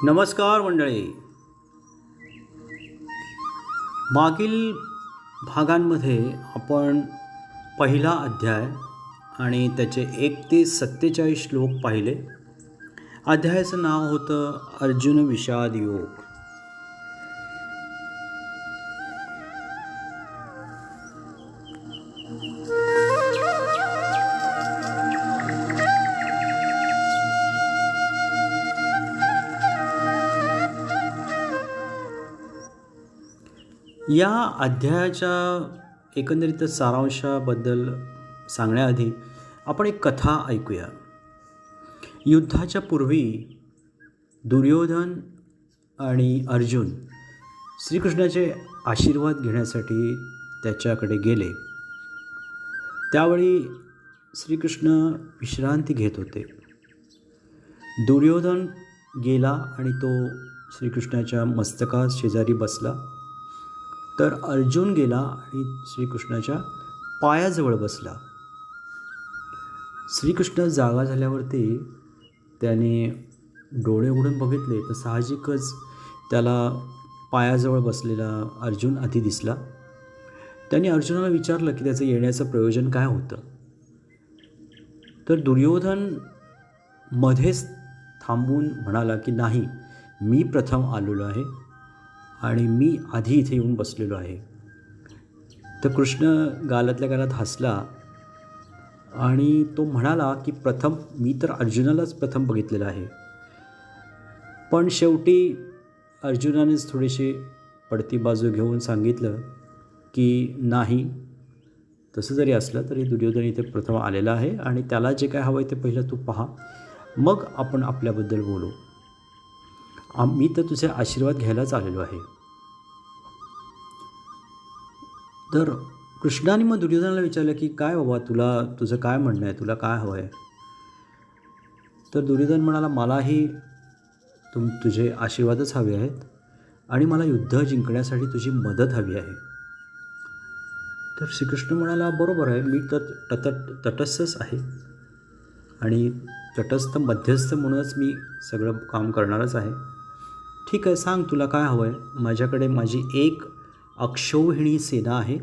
नमस्कार मंडळी. मागील भागांमध्ये आपण पहिला अध्याय आणि त्याचे 1 ते 47 श्लोक पाहिले. अध्यायाचं नाव होतं अर्जुन विषाद योग. या अध्यायाच्या एकंदरीत सारांशाबद्दल सांगण्याआधी आपण एक कथा ऐकूया. युद्धाच्या पूर्वी दुर्योधन आणि अर्जुन श्रीकृष्णाचे आशीर्वाद घेण्यासाठी त्याच्याकडे गेले. त्यावेळी श्रीकृष्ण विश्रांती घेत होते. दुर्योधन गेला आणि तो श्रीकृष्णाच्या मस्तका शेजारी बसला. तर अर्जुन गेला आणि श्रीकृष्णाच्या पायाजवळ बसला. श्रीकृष्ण जागा झाल्यावरती त्याने डोळे उघडून बघितले तर साहजिकच त्याला पायाजवळ बसलेला अर्जुन आधी दिसला. त्याने अर्जुनाला विचारलं की त्याचं येण्याचं प्रयोजन काय होतं. तर दुर्योधन मध्येच थांबून म्हणाला की नाही, मी प्रथम आलेलो आहे आणि मी आधी इथे येऊन बसलेलो आहे. तर कृष्ण गालातल्या गालात हसला आणि तो म्हणाला की मी तर अर्जुनालाच प्रथम बघितलेलं आहे. पण शेवटी अर्जुनानेच थोडीशी पडती बाजू घेऊन सांगितलं की नाही, तसं जरी असलं तरी दुर्योधन इथे प्रथम आलेला आहे आणि त्याला जे काय हवं आहे ते पहिलं तू पहा, मग आपण आपल्याबद्दल बोलू. मी तर तुझे आशीर्वाद घ्यायलाच आलेलो आहे. तर कृष्णाने मग दुर्योधनाला विचारलं की काय बाबा, तुझं काय म्हणणं आहे, तुला काय हवं आहे. तर दुर्योधन म्हणाला, मलाही तुझे आशीर्वादच हवे आहेत आणि मला युद्ध जिंकण्यासाठी तुझी मदत हवी आहे. तर श्रीकृष्ण म्हणाला, बरोबर आहे, मी तर तटस्थच आहे आणि तटस्थ मध्यस्थ म्हणूनच मी सगळं काम करणारच आहे. ठीक आहे, सांग तुला काय हवं आहे. माझ्याकडे माझी एक अक्षौहिणी सेना आहे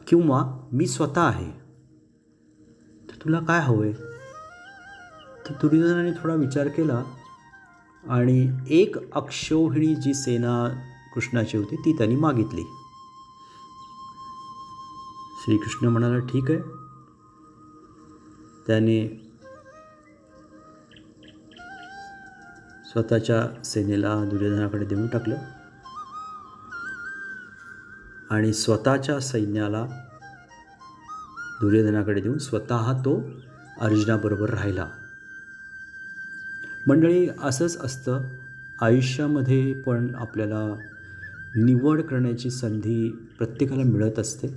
किंवा मी स्वतः आहे. तर तुला काय हवं आहे. तर दुर्योधनाने थोडा विचार केला आणि एक अक्षौहिणी जी सेना कृष्णाची होती ती त्यांनी मागितली. श्रीकृष्ण म्हणाला, ठीक आहे. त्याने स्वतःच्या सेनेला दुर्योधनाकडे देऊन टाकलं आणि स्वतःच्या सैन्याला दुर्योधनाकडे देऊन स्वतः तो अर्जुनाबरोबर राहिला. मंडळी, असंच असतं आयुष्यामध्ये. पण आपल्याला निवड करण्याची संधी प्रत्येकाला मिळत असते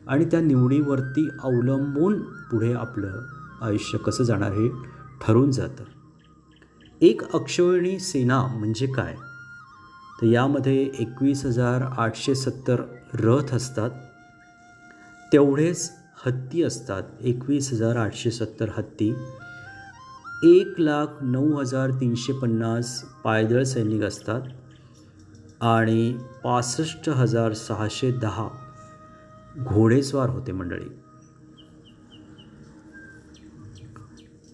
आणि त्या निवडीवरती अवलंबून पुढे आपलं आयुष्य कसं जाणार हे ठरून जातं. एक अक्षौहिणी सेना म्हणजे काय, तर यामध्ये 21,870 रथ असतात. तेवढेच हत्ती असतात, 21,870 हत्ती. 1,09,350 पायदळ सैनिक असतात आणि 65,610 घोडेस्वार होते. मंडळी,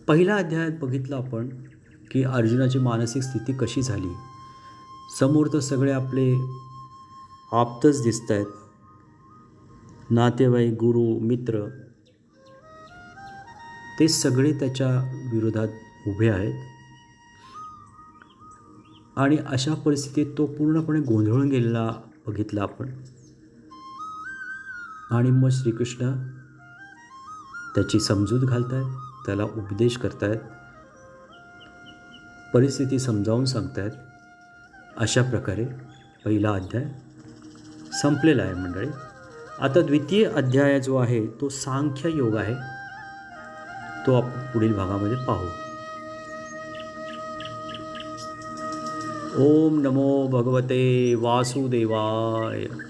पहिल्या अध्यायात बघितलं आपण की अर्जुनाची मानसिक स्थिती कशी झाली. समोर तर सगळे आपले आप्तच दिसत आहेत, नातेवाईक, गुरु, मित्र, ते सगळे त्याच्या विरोधात उभे आहेत आणि अशा परिस्थितीत तो पूर्णपणे गोंधळून गेलेला बघितला आपण. आणि मग श्रीकृष्ण त्याची समजूत घालतायत, त्याला उपदेश करतायत, परिस्थिती समजावून सांगतायत. अशा प्रकारे पहिला अध्याय संपलेला आहे मंडळी. आता द्वितीय अध्याय जो आहे तो सांख्य योग आहे. तो आपण पुढील भागामध्ये पाहू. ओम नमो भगवते वासुदेवाय.